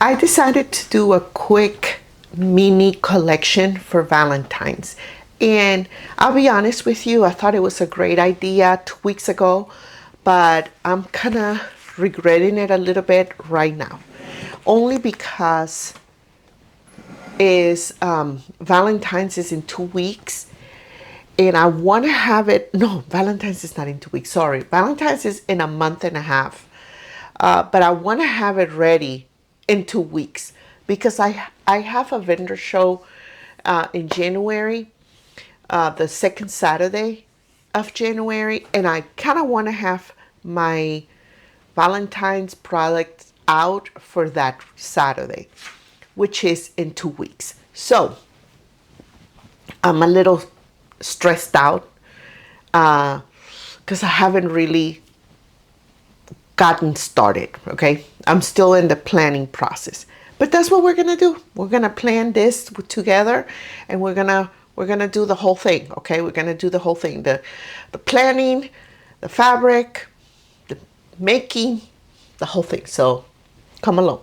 I decided to do a quick mini collection for Valentine's. And I'll be honest with you, I thought it was a great idea 2 weeks ago, but I'm kind of regretting it a little bit right now. Only because is Valentine's is in 2 weeks, and I want to have it. No, Valentine's is not in 2 weeks. Sorry, Valentine's is in a month and a half. But I want to have it ready in 2 weeks because I have a vendor show in January, the second Saturday of January, and I kind of want to have my Valentine's product out for that Saturday, which is in 2 weeks. So I'm a little stressed out because I haven't really gotten started. Okay, I'm still in the planning process, but that's what we're gonna do. We're gonna plan this together, and we're gonna do the whole thing. Okay, we're gonna do the whole thing: the planning, the fabric, the making, the whole thing. So come along.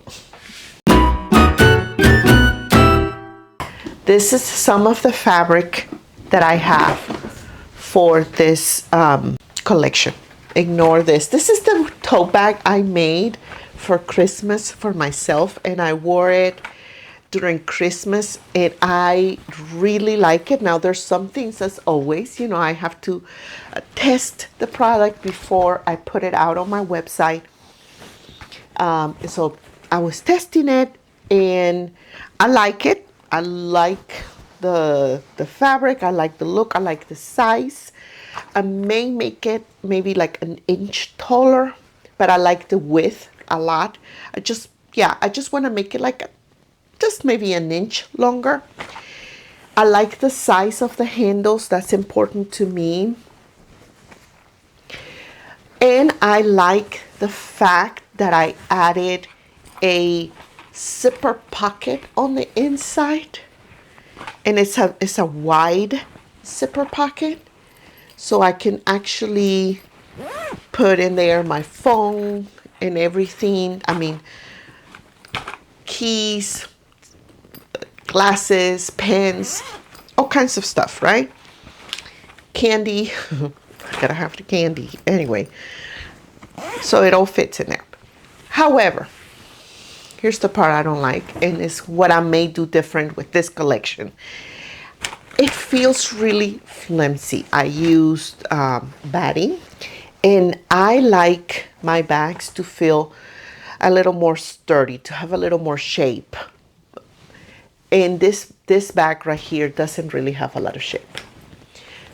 This is some of the fabric that I have for this collection. Ignore this. This is the tote bag I made for Christmas for myself, and I wore it during Christmas, and I really like it. Now there's some things, as always, you know, I have to test the product before I put it out on my website. So I was testing it, and I like it. I like the fabric. I like the look. I like the size. I may make it maybe like an inch taller, but I like the width a lot. I just want to make it like just maybe an inch longer. I like the size of the handles. That's important to me. And I like the fact that I added a zipper pocket on the inside. And it's a wide zipper pocket. So I can actually put in there my phone and everything. I mean, keys, glasses, pens, all kinds of stuff, right? Candy. Gotta have the candy. Anyway, so it all fits in there. However, here's the part I don't like, and it's what I may do different with this collection. It feels really flimsy. I used batting, and I like my bags to feel a little more sturdy, to have a little more shape. And this bag right here doesn't really have a lot of shape.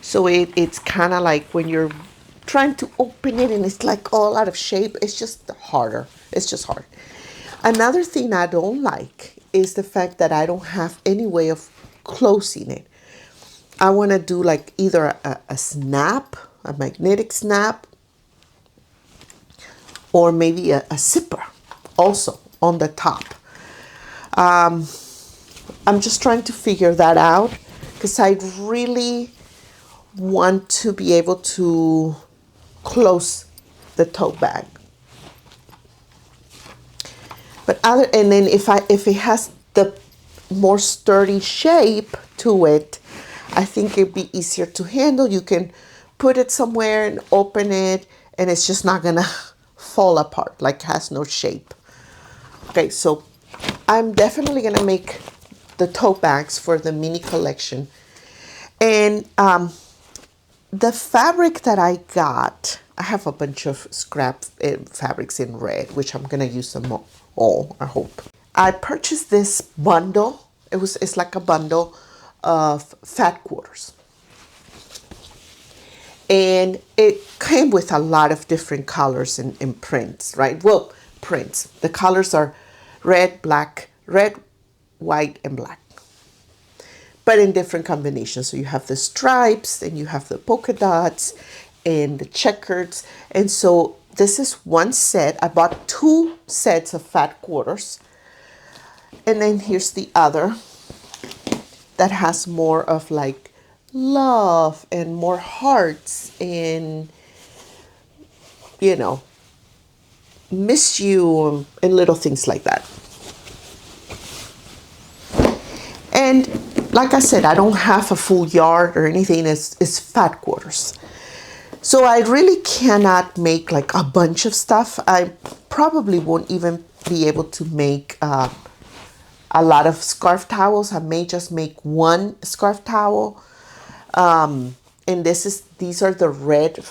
So it's kind of like when you're trying to open it and it's like all out of shape, it's just harder. It's just hard. Another thing I don't like is the fact that I don't have any way of closing it. I want to do like either a snap, a magnetic snap, or maybe a zipper also on the top. I'm just trying to figure that out because I really want to be able to close the tote bag. And then if it has the more sturdy shape to it, I think it'd be easier to handle. You can put it somewhere and open it, and it's just not gonna fall apart, like has no shape. Okay, so I'm definitely gonna make the tote bags for the mini collection. And the fabric that I got, I have a bunch of scrap fabrics in red, which I'm gonna use them all, I hope. I purchased this bundle. It's like a bundle of fat quarters. And it came with a lot of different colors and prints, right? Well, prints. The colors are red, white, and black. But in different combinations. So you have the stripes, and you have the polka dots, and the checkers. And so this is one set. I bought 2 sets of fat quarters. And then here's the other that has more of like love and more hearts and, you know, miss you and little things like that. And like I said, I don't have a full yard or anything. It's fat quarters. So I really cannot make like a bunch of stuff. I probably won't even be able to make a lot of scarf towels. I may just make one scarf towel. And these are the red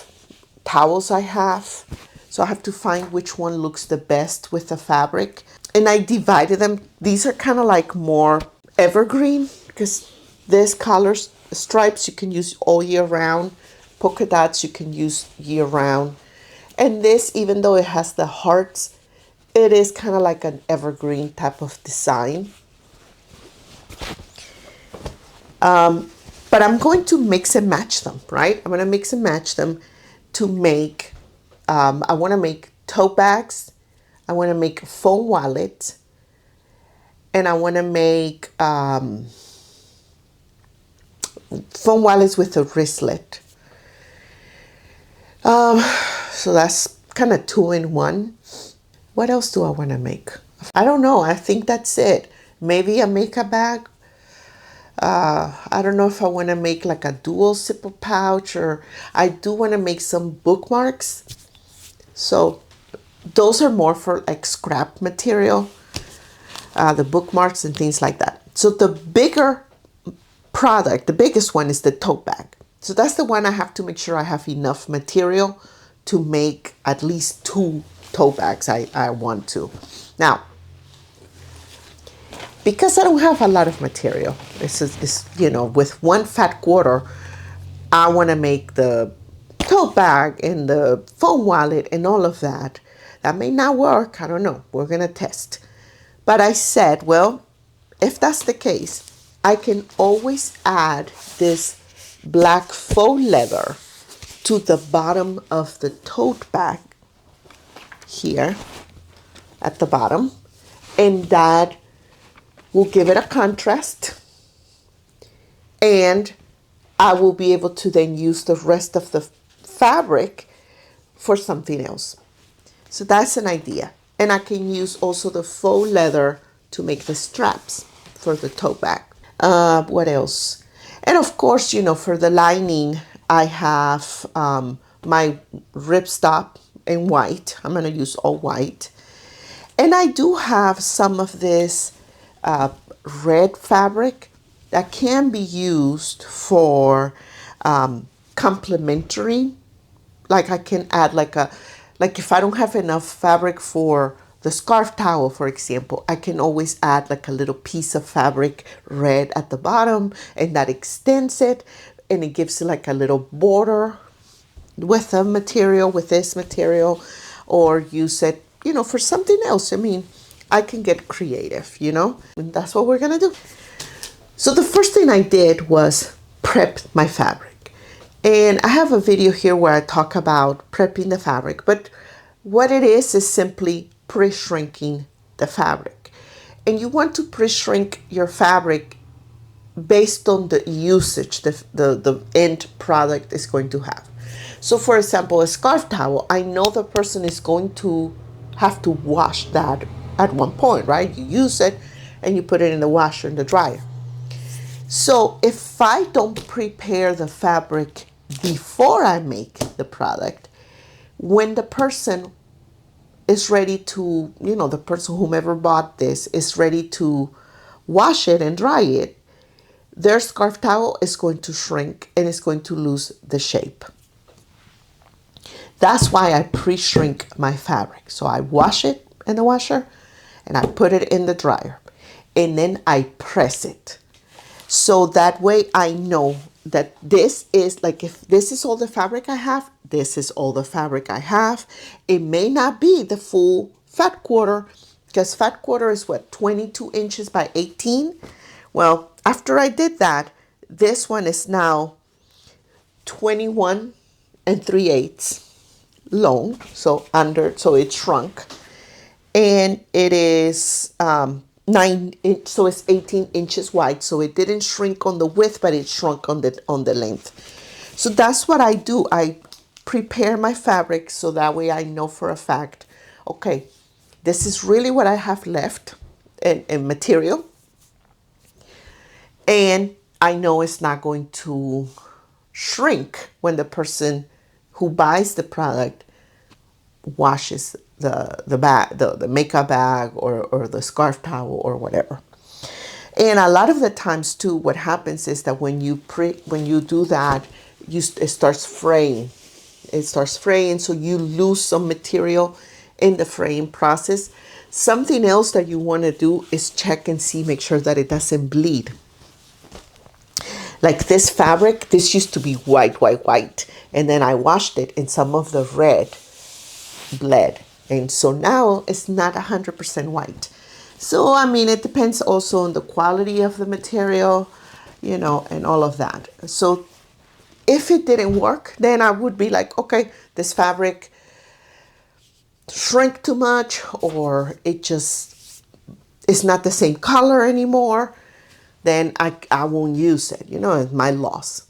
towels I have. So I have to find which one looks the best with the fabric. And I divided them. These are kind of like more evergreen because this colors, stripes you can use all year round. Polka dots you can use year round. And this, even though it has the hearts, it is kind of like an evergreen type of design. But I'm going to mix and match them, right? I'm going to mix and match them to make, I want to make tote bags. I want to make phone wallets. And I want to make phone wallets with a wristlet. So that's kind of 2 in 1. What else do I want to make? I don't know. I think that's it. Maybe a makeup bag. I don't know if I want to make like a dual zipper pouch, or I do want to make some bookmarks. So those are more for like scrap material, the bookmarks and things like that. So the bigger product, the biggest one is the tote bag. So that's the one I have to make sure I have enough material to make at least 2 tote bags. I want to. Now, because I don't have a lot of material, this is with 1 fat quarter, I want to make the tote bag and the phone wallet and all of that. That may not work. I don't know. We're going to test. But I said, well, if that's the case, I can always add this black faux leather to the bottom of the tote bag here at the bottom, and that will give it a contrast, and I will be able to then use the rest of the fabric for something else. So that's an idea. And I can use also the faux leather to make the straps for the tote bag. What else? And of course, for the lining, I have my ripstop in white. I'm going to use all white. And I do have some of this red fabric that can be used for complementary. Like I can add like if I don't have enough fabric for the scarf towel, for example, I can always add like a little piece of fabric red at the bottom, and that extends it, and it gives it like a little border with a material, with this material, or use it, for something else. I mean, I can get creative, and that's what we're gonna do. So the first thing I did was prep my fabric. And I have a video here where I talk about prepping the fabric, but what it is simply pre-shrinking the fabric. And you want to pre-shrink your fabric based on the usage the end product is going to have. So for example, a scarf towel, I know the person is going to have to wash that at one point, right? You use it and you put it in the washer and the dryer. So if I don't prepare the fabric before I make the product, when the person is ready to, the person whomever bought this is ready to wash it and dry it, their scarf towel is going to shrink and it's going to lose the shape. That's why I pre-shrink my fabric. So I wash it in the washer and I put it in the dryer, and then I press it. So that way I know that this is like, if this is all the fabric I have, this is all the fabric I have. It may not be the full fat quarter, because fat quarter is what, 22 inches by 18. Well, after I did that, this one is now 21 3/8 long. So it shrunk, and it is, 9 so it's 18 inches wide. So it didn't shrink on the width, but it shrunk on the length. So that's what I do. I prepare my fabric so that way I know for a fact, okay, this is really what I have left in material. And I know it's not going to shrink when the person who buys the product washes the bag, the makeup bag, or the scarf towel or whatever. And a lot of the times too, what happens is that when you do that, it starts fraying. It starts fraying, so you lose some material in the fraying process. Something else that you want to do is check and see, make sure that it doesn't bleed. Like this fabric, this used to be white, and then I washed it, and some of the red bled, and so now it's not 100% white. So I mean, it depends also on the quality of the material, and all of that. So if it didn't work, then I would be like, okay, this fabric shrink too much, or it just is not the same color anymore, then I won't use it, it's my loss.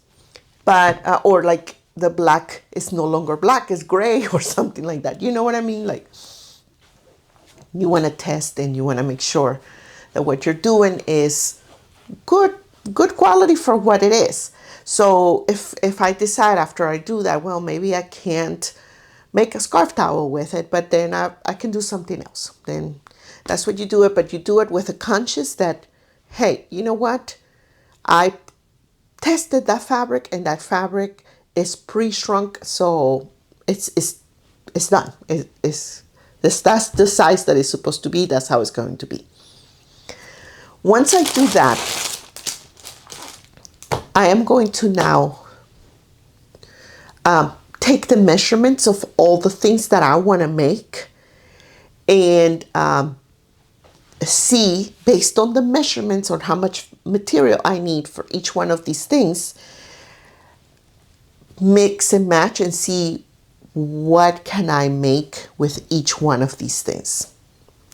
But or like the black is no longer black, it's gray or something like that. You know what I mean? Like, you want to test and you want to make sure that what you're doing is good quality for what it is. So if I decide after I do that, well, maybe I can't make a scarf towel with it, but then I can do something else. Then that's what you do it, but you do it with a conscious that, hey, you know what? I tested that fabric, and that fabric is pre-shrunk, so it's done. That's the size that it's supposed to be. That's how it's going to be. Once I do that, I am going to now take the measurements of all the things that I want to make, and see, based on the measurements, on how much material I need for each one of these things, mix and match and see what can I make with each one of these things,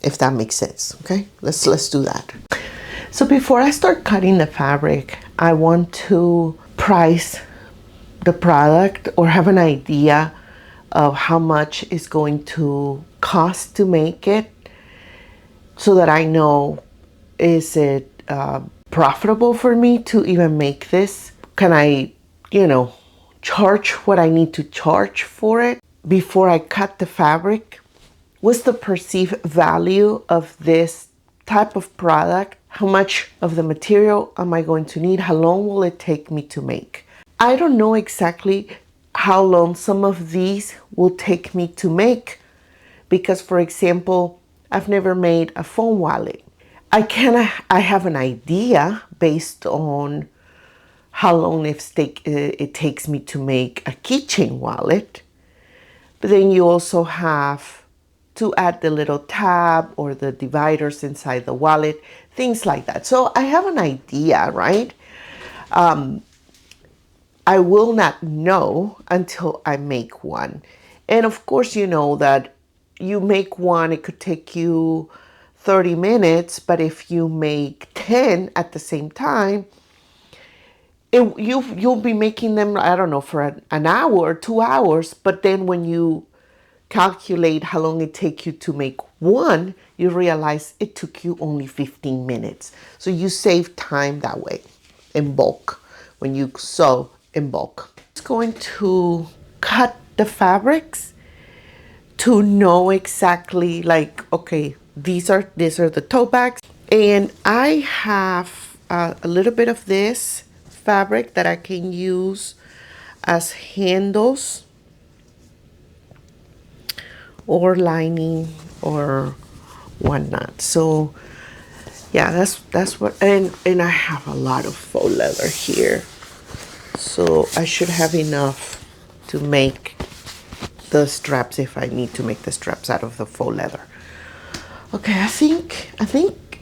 if that makes sense. Okay, let's do that. So before I start cutting the fabric, I want to price the product or have an idea of how much it's going to cost to make it, so that I know, is it profitable for me to even make this? Can I, charge what I need to charge for it before I cut the fabric? What's the perceived value of this type of product? How much of the material am I going to need? How long will it take me to make? I don't know exactly how long some of these will take me to make, because, for example, I've never made a phone wallet. I have an idea based on how long it takes me to make a keychain wallet. But then you also have to add the little tab or the dividers inside the wallet, things like that. So I have an idea, right? I will not know until I make one. And of course, you know that you make one, it could take you 30 minutes, but if you make 10 at the same time, you'll be making them, I don't know, for an hour or 2 hours. But then when you calculate how long it takes you to make one, you realize it took you only 15 minutes. So you save time that way in bulk when you sew in bulk. It's going to cut the fabrics to know exactly, like, okay, these are the tote bags, and I have a little bit of this fabric that I can use as handles or lining or whatnot. So yeah, that's what, and I have a lot of faux leather here, so I should have enough to make the straps if I need to make the straps out of the faux leather. Okay, I think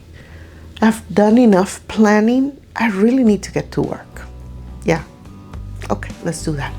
I've done enough planning. I really need to get to work. Yeah. Okay, let's do that.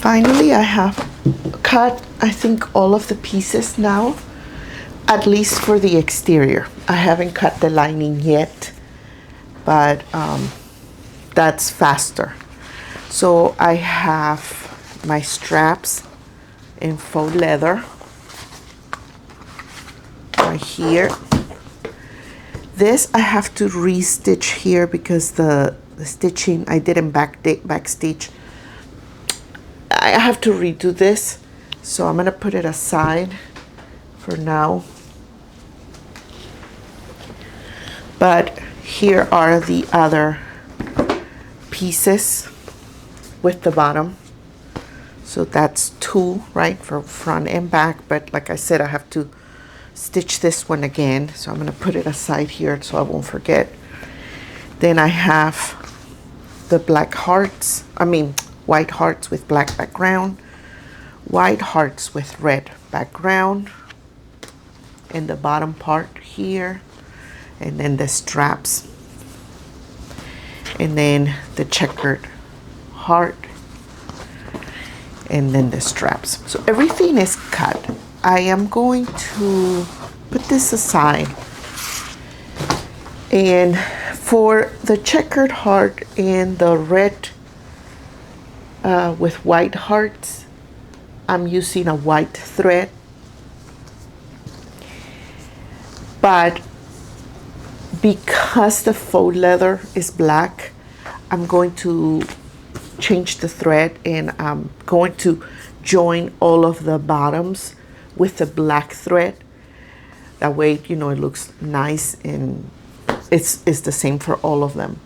finally I have cut, I think, all of the pieces now, at least for the exterior. I haven't cut the lining yet, but that's faster. So I have my straps in faux leather right here. This I have to re-stitch here because the stitching I didn't back stitch. I have to redo this, so I'm gonna put it aside for now. But here are the other pieces with the bottom. So that's two, right, for front and back. But like I said, I have to stitch this one again. So I'm gonna put it aside here so I won't forget. Then I have the black hearts, white hearts with black background, white hearts with red background, in the bottom part here, and then the straps, and then the checkered heart, and then the straps. So everything is cut. I am going to put this aside, and for the checkered heart and the red with white hearts, I'm using a white thread, but because the faux leather is black, I'm going to change the thread, and I'm going to join all of the bottoms with the black thread. That way, you know, it looks nice, and it's the same for all of them.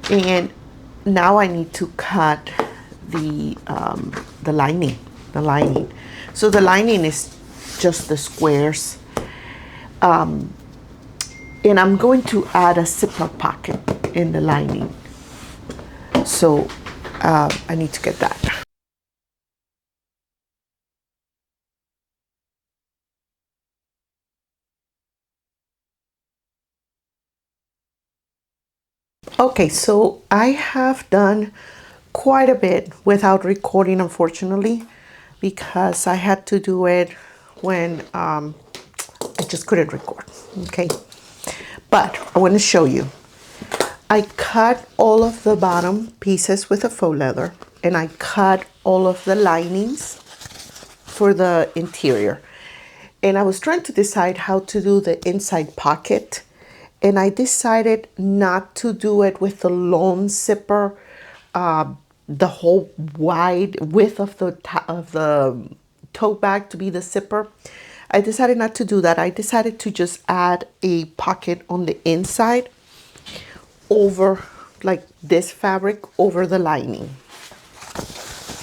And now I need to cut the lining. So the lining is just the squares. And I'm going to add a zipper pocket in the lining. So I need to get that. Okay, so I have done quite a bit without recording, unfortunately, because I had to do it when I just couldn't record. Okay, but I want to show you. I cut all of the bottom pieces with a faux leather, and I cut all of the linings for the interior. And I was trying to decide how to do the inside pocket, and I decided not to do it with the long zipper, the whole wide width of the tote bag to be the zipper. I decided not to do that. I decided to just add a pocket on the inside over, like this fabric over the lining,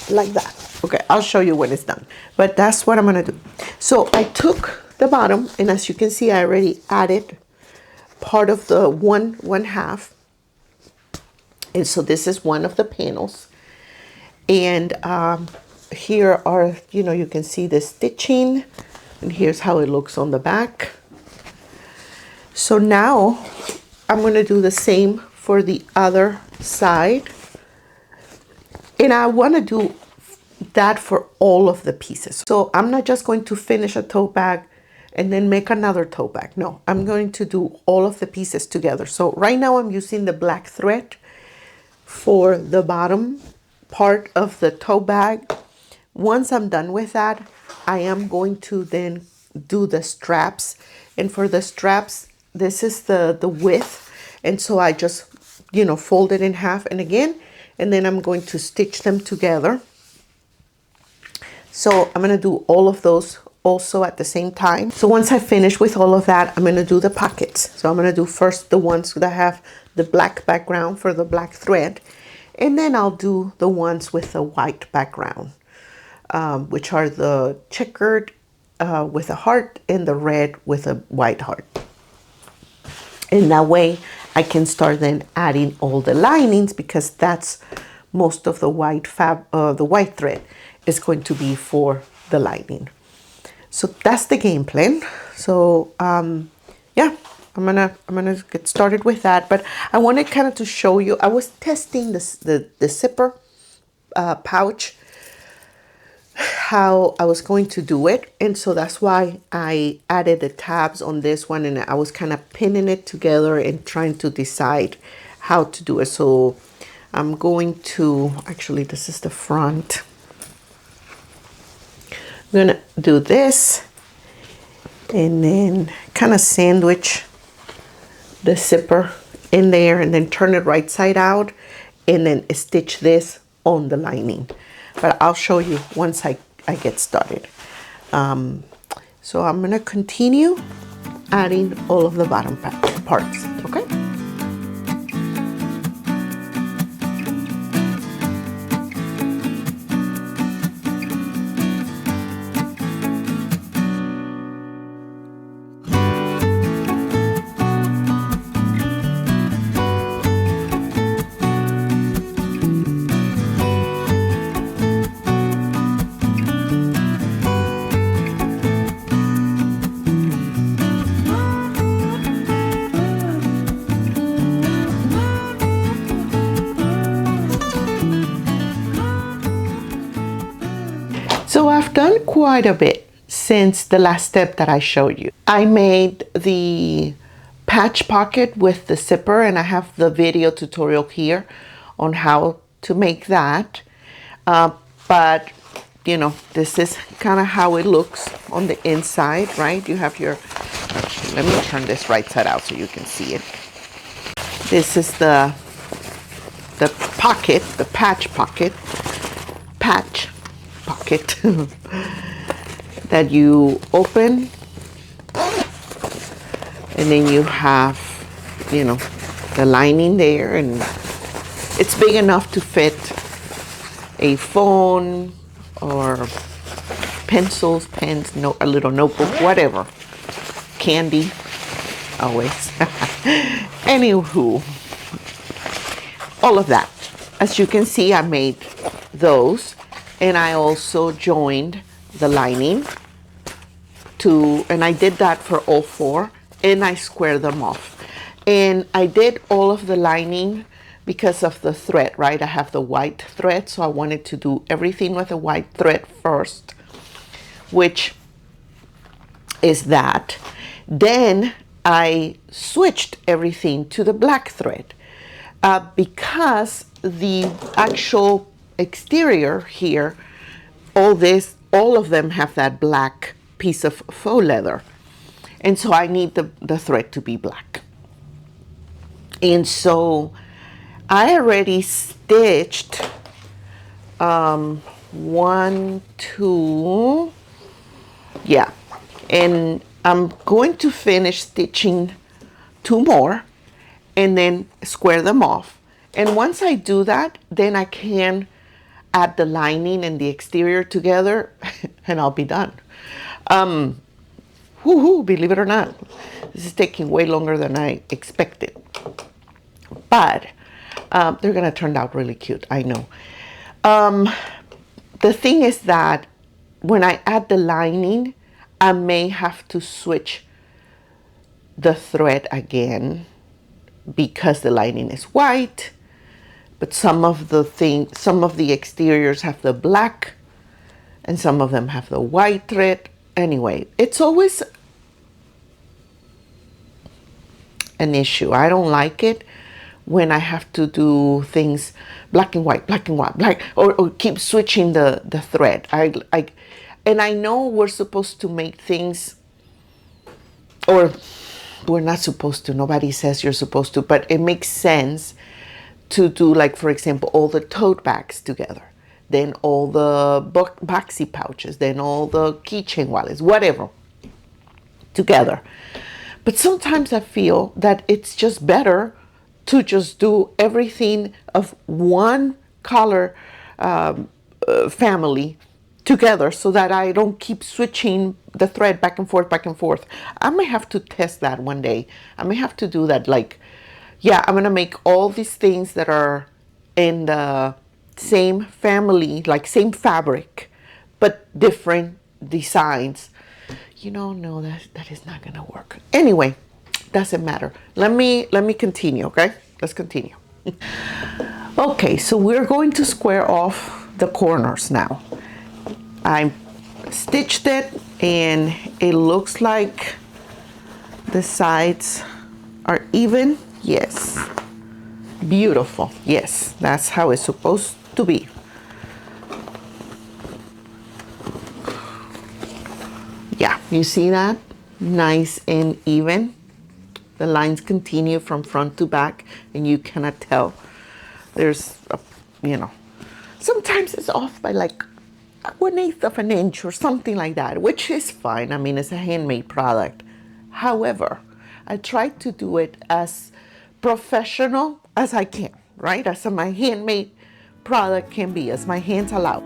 like that. Okay, I'll show you when it's done, but that's what I'm gonna do. So I took the bottom, and as you can see, I already added part of the one half, and so this is one of the panels. And here are, you know, you can see the stitching, and here's how it looks on the back. So now I'm going to do the same for the other side, and I want to do that for all of the pieces. So I'm not just going to finish a tote bag and then make another tote bag. No, I'm going to do all of the pieces together. So right now I'm using the black thread for the bottom part of the tote bag. Once I'm done with that, I am going to then do the straps. And for the straps, this is the width. And so I just, you know, fold it in half and again, and then I'm going to stitch them together. So I'm going to do all of those also at the same time. So once I finish with all of that, I'm going to do the pockets. So I'm going to do first the ones that have the black background for the black thread, and then I'll do the ones with the white background, which are the checkered with a heart and the red with a white heart. And that way I can start then adding all the linings, because that's most of the white thread is going to be for the lining. So that's the game plan. So yeah, I'm gonna get started with that. But I wanted kind of to show you. I was testing the zipper pouch how I was going to do it. And so that's why I added the tabs on this one, and I was kind of pinning it together and trying to decide how to do it. So I'm going to, actually this is the front. I'm gonna do this and then kind of sandwich the zipper in there and then turn it right side out and then stitch this on the lining. But I'll show you once I get started. So I'm gonna continue adding all of the bottom parts, okay? So I've done quite a bit since the last step that I showed you. I made the patch pocket with the zipper, and I have the video tutorial here on how to make that. But you know, this is kind of how it looks on the inside, right? You have your, actually, let me turn this right side out so you can see it. This is the pocket, the patch pocket that you open, and then you have, you know, the lining there, and it's big enough to fit a phone or pencils, pens, a little notebook, whatever, candy, always. Anywho, all of that. As you can see, I made those. And I also joined the lining and I did that for all four, and I squared them off. And I did all of the lining because of the thread, right? I have the white thread, so I wanted to do everything with the white thread first, which is that. Then I switched everything to the black thread because the actual exterior here, all of them have that black piece of faux leather, and so I need the thread to be black. And so I already stitched 1, 2, yeah, and I'm going to finish stitching 2 more and then square them off. And once I do that, then I can add the lining and the exterior together and I'll be done. Believe it or not, this is taking way longer than I expected. But they're gonna turn out really cute, I know. The thing is that when I add the lining, I may have to switch the thread again because the lining is white. But some of the exteriors have the black and some of them have the white thread. Anyway, it's always an issue. I don't like it when I have to do things black and white, black, or keep switching the thread. And I know we're supposed to make things, or we're not supposed to. Nobody says you're supposed to, but it makes sense to do, like, for example, all the tote bags together, then all the boxy pouches, then all the keychain wallets, whatever, together. But sometimes I feel that it's just better to just do everything of one color family together, so that I don't keep switching the thread back and forth, back and forth. I may have to test that one day. I may have to do that, like, yeah, I'm gonna make all these things that are in the same family, like same fabric, but different designs. You know, no, that is not gonna work. Anyway, doesn't matter. Let me continue, okay? Let's continue. Okay, so we're going to square off the corners now. I stitched it and it looks like the sides are even. Yes. Beautiful. Yes, that's how it's supposed to be. Yeah, you see that? Nice and even. The lines continue from front to back and you cannot tell. There's a, you know, sometimes it's off by like 1/8 of an inch or something like that, which is fine. I mean, it's a handmade product. However, I try to do it as professional as I can, right? As my handmade product can be, as my hands allow.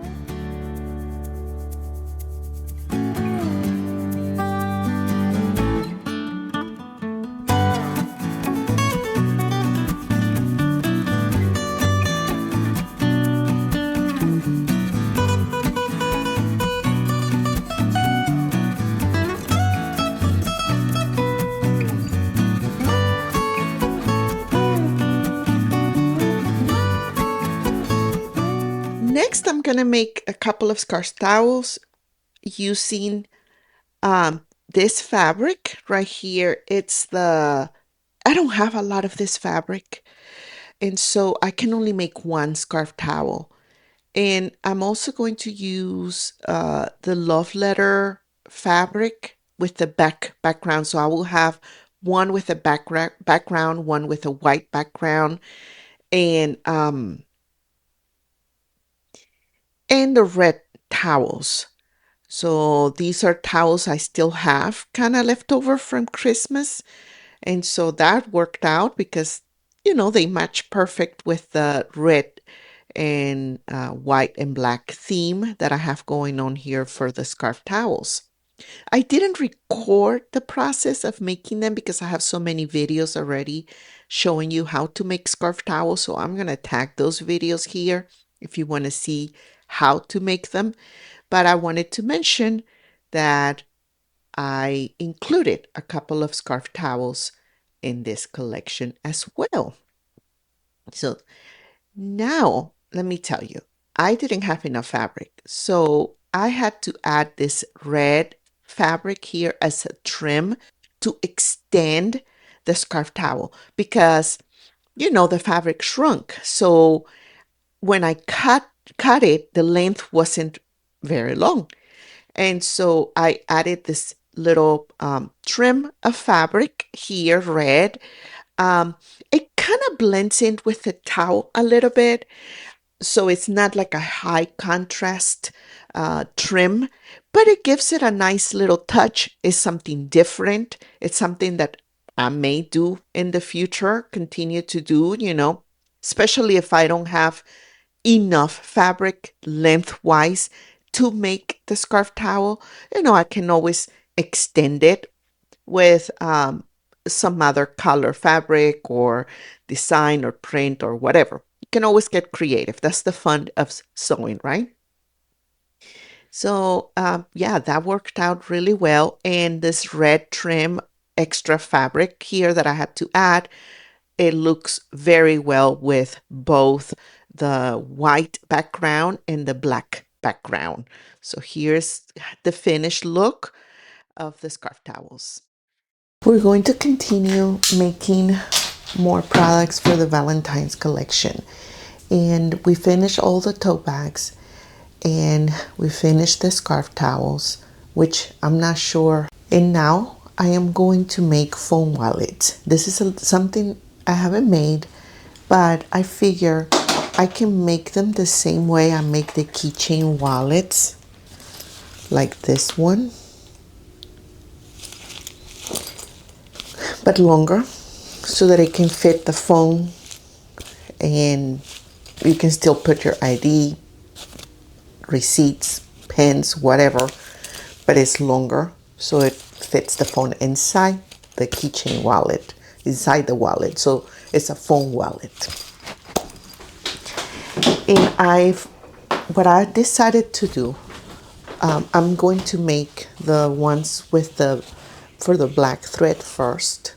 Next, I'm gonna make a couple of scarf towels using this fabric right here. It's the, I don't have a lot of this fabric, and so I can only make one scarf towel. And I'm also going to use the love letter fabric with the background. So I will have one with a background, one with a white background, and the red towels. So these are towels I still have kind of left over from Christmas. And so that worked out because, they match perfect with the red and white and black theme that I have going on here for the scarf towels. I didn't record the process of making them because I have so many videos already showing you how to make scarf towels. So I'm going to tag those videos here if you want to see how to make them. But I wanted to mention that I included a couple of scarf towels in this collection as well. So now, let me tell you, I didn't have enough fabric. So I had to add this red fabric here as a trim to extend the scarf towel because, the fabric shrunk. So when I cut it, the length wasn't very long. And so I added this little trim of fabric here, red. Um, it kind of blends in with the towel a little bit. So it's not like a high contrast trim, but it gives it a nice little touch. It's something different. It's something that I may do in the future, continue to do, especially if I don't have enough fabric lengthwise to make the scarf towel. I can always extend it with some other color fabric or design or print or whatever. You can always get creative. That's the fun of sewing, right? So yeah, that worked out really well. And this red trim extra fabric here that I had to add, it looks very well with both the white background and the black background. So here's the finished look of the scarf towels. We're going to continue making more products for the Valentine's collection. And we finished all the tote bags and we finished the scarf towels, which I'm not sure. And now I am going to make phone wallets. This is something I haven't made, but I figure I can make them the same way I make the keychain wallets, like this one, but longer, so that it can fit the phone and you can still put your ID, receipts, pens, whatever, but it's longer so it fits the phone inside the keychain wallet, inside the wallet. So it's a phone wallet. And what I decided to do, I'm going to make the ones with for the black thread first.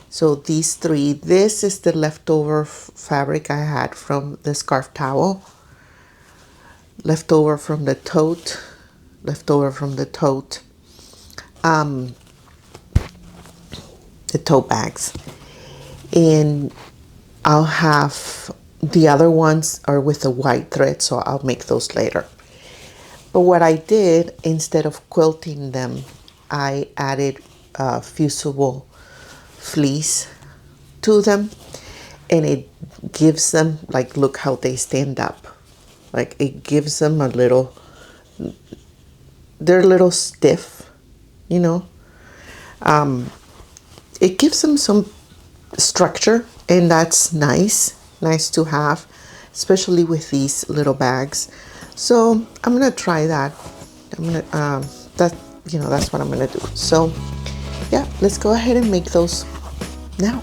So these three, this is the leftover fabric I had from the scarf towel, leftover from the tote left over from the tote bags. And I'll have the other ones are with the white thread, so I'll make those later. But what I did, instead of quilting them, I added fusible fleece to them, and it gives them, like, look how they stand up. Like, it gives them a little, they're a little stiff, you know. It gives them some structure, and that's nice to have, especially with these little bags. So I'm gonna try that. I'm gonna that's what I'm gonna do. So yeah, let's go ahead and make those now.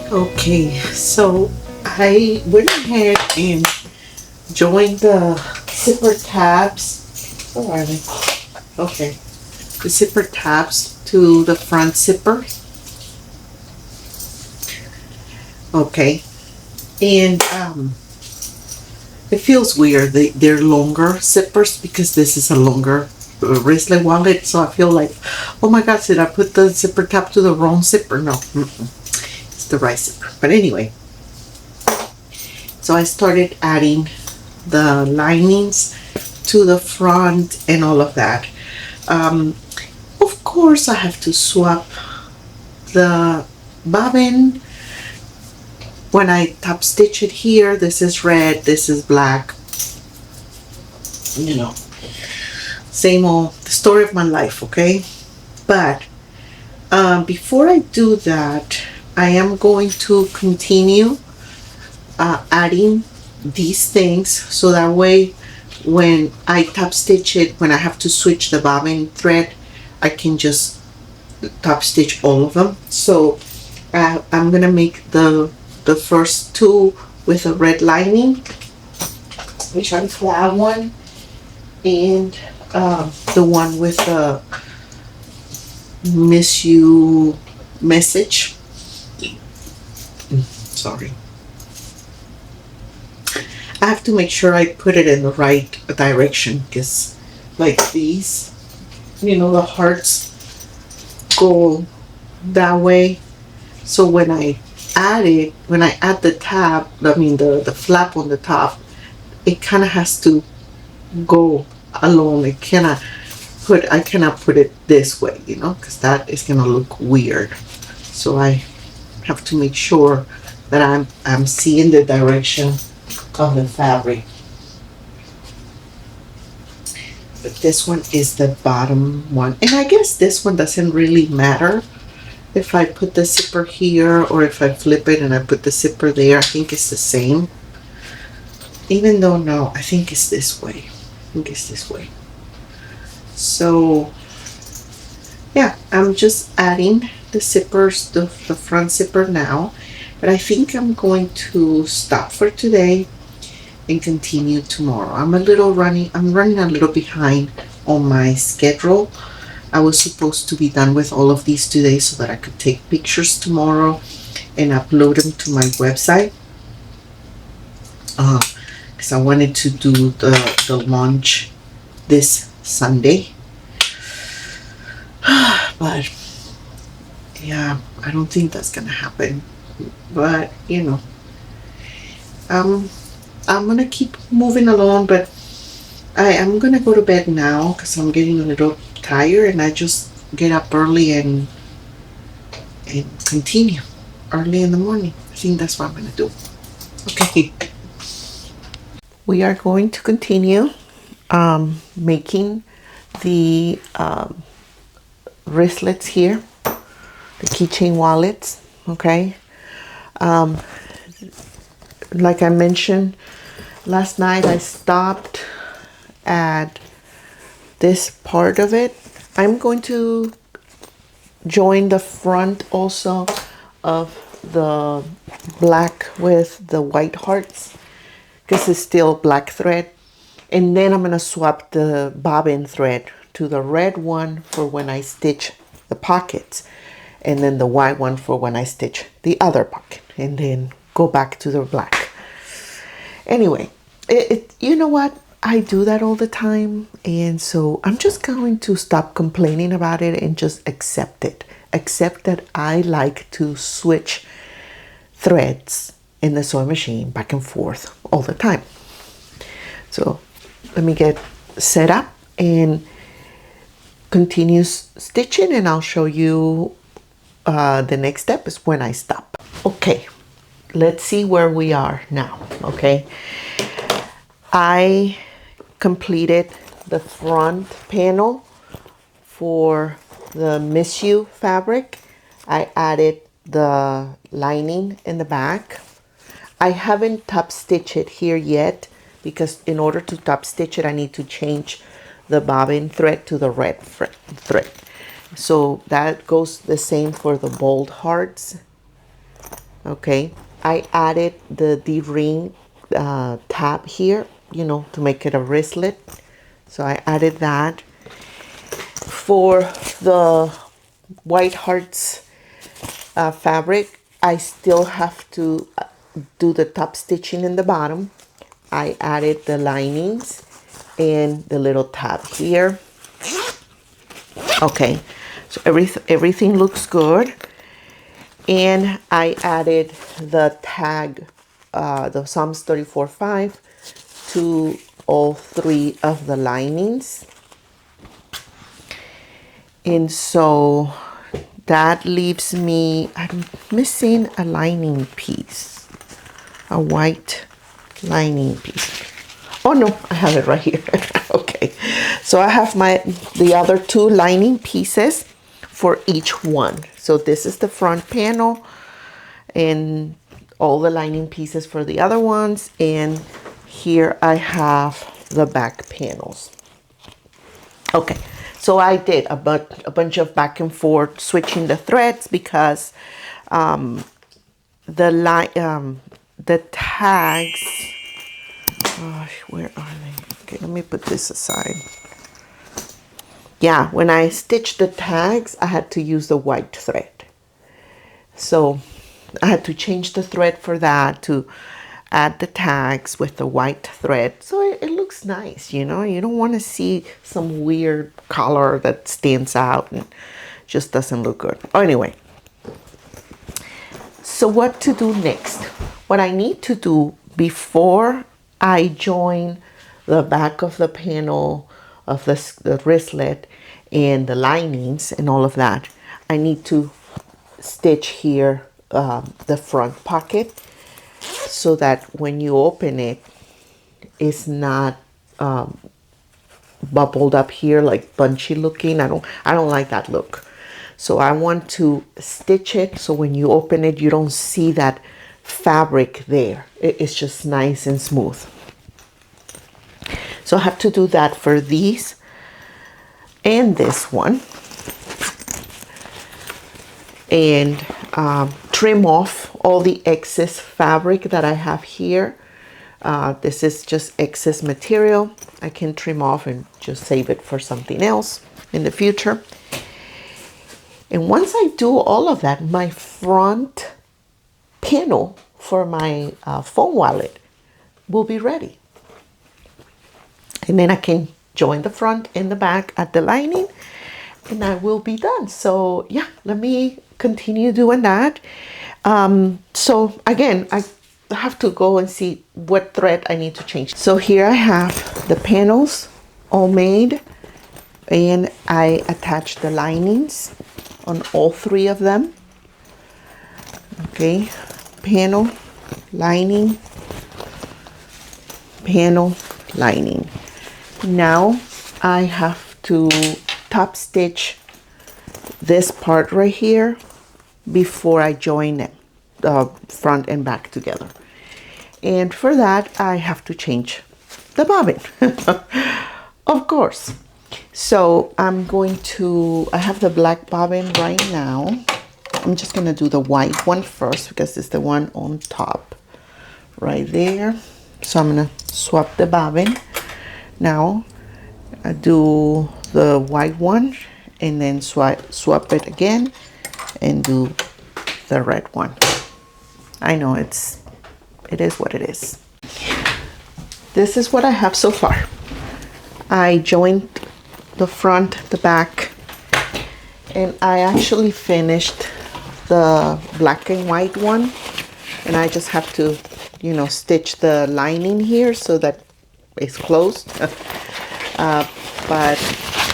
Okay, so I went ahead and joined the zipper tabs. Where are they? Okay, the zipper tabs to the front zipper. Okay, and it feels weird. They're longer zippers because this is a longer wristlet wallet. So I feel like, oh my God, did I put the zipper tab to the wrong zipper? No. The right zipper. But anyway, so I started adding the linings to the front and all of that. Of course I have to swap the bobbin. When I top stitch it here, this is red, this is black, you know, same old, the story of my life. Okay, but before I do that, I am going to continue adding these things, so that way when I top stitch it, when I have to switch the bobbin thread, I can just top stitch all of them. So I'm gonna make the first two with a red lining, which are that one, and the one with the miss you message. Sorry. I have to make sure I put it in the right direction, because like these, you know, the hearts go that way. So when I add the tab, I mean the flap on the top, it kind of has to go along. I cannot put it this way, you know, because that is gonna look weird. So I have to make sure that I'm seeing the direction of the fabric. But this one is the bottom one, and I guess this one doesn't really matter if I put the zipper here or if I flip it and I put the zipper there. I think it's the same, even though no, I think it's this way. So yeah, I'm just adding the zippers, the front zipper now, but I think I'm going to stop for today and continue tomorrow. I'm running a little behind on my schedule. I was supposed to be done with all of these today so that I could take pictures tomorrow and upload them to my website, because I wanted to do the launch this Sunday. But yeah, I don't think that's gonna happen. But you know, I'm gonna keep moving along, but I am gonna go to bed now because I'm getting a little tired, and I just get up early and continue early in the morning. I think that's what I'm gonna do. Okay. We are going to continue making the wristlets here, the keychain wallets. Okay. Like I mentioned last night, I stopped at this part of it. I'm going to join the front also of the black with the white hearts because it's still black thread, and then I'm going to swap the bobbin thread to the red one for when I stitch the pockets, and then the white one for when I stitch the other pocket, and then go back to the black. Anyway, you know what, I do that all the time, and so I'm just going to stop complaining about it and just accept it. Accept that I like to switch threads in the sewing machine back and forth all the time. So let me get set up and continue stitching, and I'll show you the next step is when I stop. Okay, let's see where we are now. Okay, I completed the front panel for the Miss You fabric. I added the lining in the back. I haven't top stitched it here yet because in order to top stitch it, I need to change the bobbin thread to the red thread. So that goes the same for the bold hearts. Okay, I added the D-ring tab here, you know, to make it a wristlet. So I added that. For the white hearts fabric, I still have to do the top stitching in the bottom. I added the linings and the little tab here. Okay, so everything looks good. And I added the tag, the Psalms 34:5 to all three of the linings. And so that leaves me, I'm missing a lining piece, a white lining piece. Oh no, I have it right here. Okay, so I have the other two lining pieces for each one. So this is the front panel and all the lining pieces for the other ones, and here I have the back panels. Okay, so I did a bunch of back and forth switching the threads because the tags, where are they? Okay, let me put this aside. Yeah, when I stitched the tags, I had to use the white thread. So I had to change the thread for that to add the tags with the white thread. So it looks nice, you know. You don't want to see some weird color that stands out and just doesn't look good. Oh, anyway, so what to do next? What I need to do before I join the back of the panel of the wristlet and the linings and all of that, I need to stitch here the front pocket so that when you open it, it's not bubbled up here like bunchy looking. I don't like that look. So I want to stitch it so when you open it, you don't see that fabric there. It's just nice and smooth. So I have to do that for these and this one. And trim off all the excess fabric that I have here. This is just excess material. I can trim off and just save it for something else in the future. And once I do all of that, my front panel for my phone wallet will be ready. And then I can join the front and the back at the lining, and I will be done. So yeah, let me continue doing that. So again, I have to go and see what thread I need to change. So here I have the panels all made, and I attach the linings on all three of them. Okay, panel, lining, panel, lining. Now I have to top stitch this part right here before I join it, the front and back together. And for that, I have to change the bobbin, of course. So I'm going to, I have the black bobbin right now. I'm just gonna do the white one first because it's the one on top right there. So I'm gonna swap the bobbin. Now I do the white one and then swap it again and do the red one. I know it is what it is. This is what I have so far. I joined the front, the back, and I actually finished the black and white one, and I just have to, you know, stitch the lining here so that it's closed. But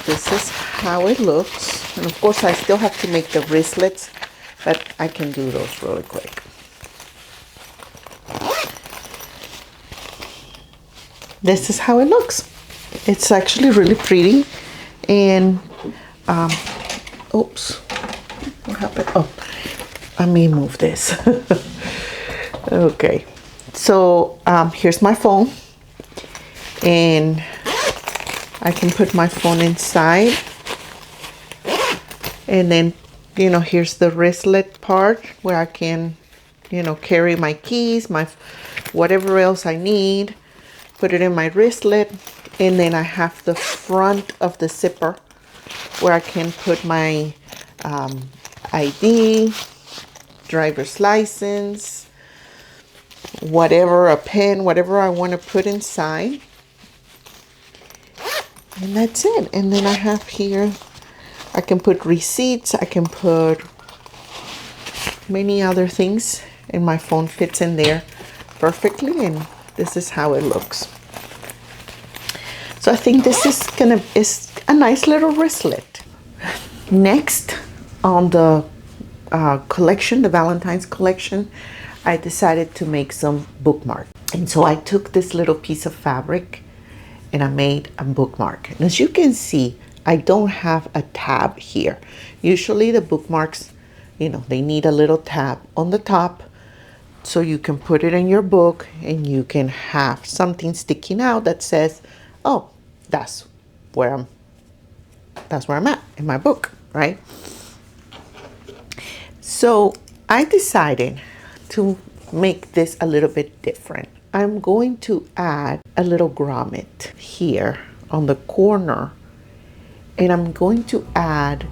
this is how it looks, and of course I still have to make the wristlets, but I can do those really quick. This is how it looks. It's actually really pretty. And oops, what happened? Oh, let me move this. Okay, so here's my phone, and I can put my phone inside, and then, you know, here's the wristlet part where I can, you know, carry my keys, my whatever else I need, put it in my wristlet. And then I have the front of the zipper where I can put my ID, driver's license, whatever, a pen, whatever I want to put inside. And that's it. And then I have here, I can put receipts, I can put many other things, and my phone fits in there perfectly. And this is how it looks. So I think this is a nice little wristlet. Next on the collection, the Valentine's collection, I decided to make some bookmarks. And so I took this little piece of fabric and I made a bookmark. And as you can see, I don't have a tab here. Usually the bookmarks, you know, they need a little tab on the top so you can put it in your book and you can have something sticking out that says, oh, that's where I'm at in my book, right? So I decided to make this a little bit different. I'm going to add a little grommet here on the corner, and I'm going to add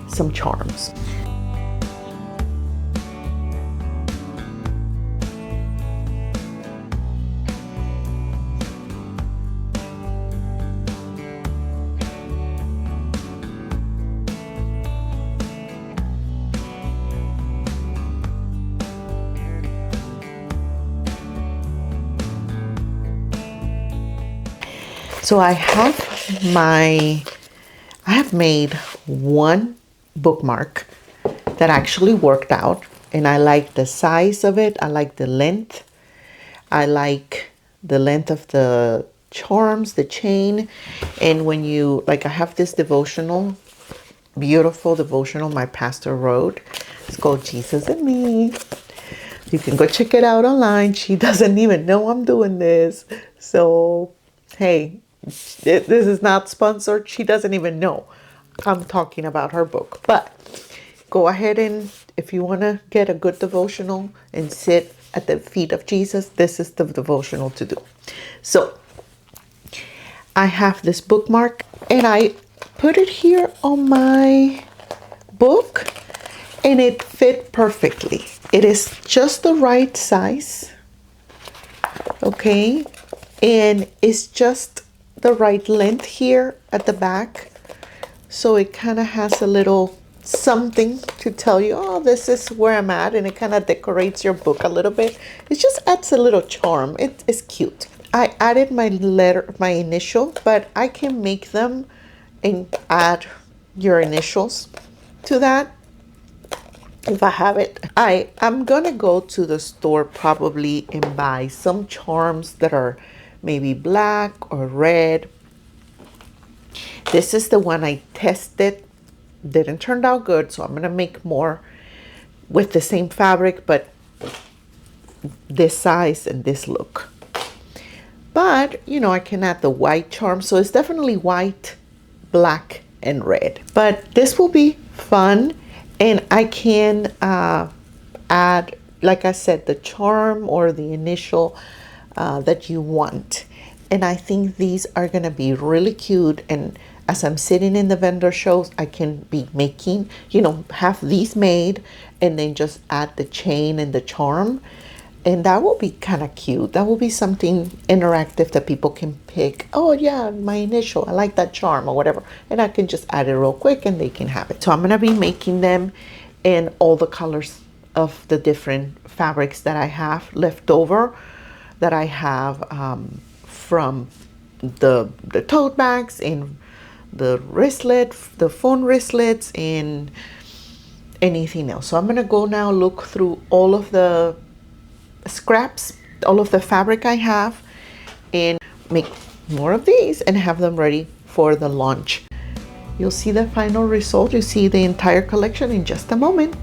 some charms. So I have made one bookmark that actually worked out, and I like the size of it. I like the length. I like the length of the charms, the chain. And when you, like, I have this devotional, beautiful devotional my pastor wrote. It's called Jesus and Me. You can go check it out online. She doesn't even know I'm doing this. So, hey, this is not sponsored. She doesn't even know I'm talking about her book. But go ahead, and if you want to get a good devotional and sit at the feet of Jesus, this is the devotional to do. So I have this bookmark, and I put it here on my book, and it fit perfectly. It is just the right size, okay? And it's just the right length here at the back, so it kind of has a little something to tell you, oh, this is where I'm at, and it kind of decorates your book a little bit. It just adds a little charm. It's cute. I added my initial, but I can make them, and add your initials to that if I have it. I'm gonna go to the store probably and buy some charms that are maybe black or red. This is the one I tested, didn't turn out good, so I'm gonna make more with the same fabric but this size and this look. But you know, I can add the white charm, so it's definitely white, black, and red. But this will be fun, and I can add, like I said, the charm or the initial that you want. And I think these are gonna be really cute. And as I'm sitting in the vendor shows, I can be making, you know, have these made and then just add the chain and the charm. And that will be kind of cute. That will be something interactive that people can pick. Oh yeah, my initial, I like that charm or whatever. And I can just add it real quick and they can have it. So I'm gonna be making them in all the colors of the different fabrics that I have left over, that I have from the tote bags and the wristlet, the phone wristlets, and anything else. So I'm gonna go now look through all of the scraps, all of the fabric I have, and make more of these and have them ready for the launch. You'll see the final result. You see the entire collection in just a moment.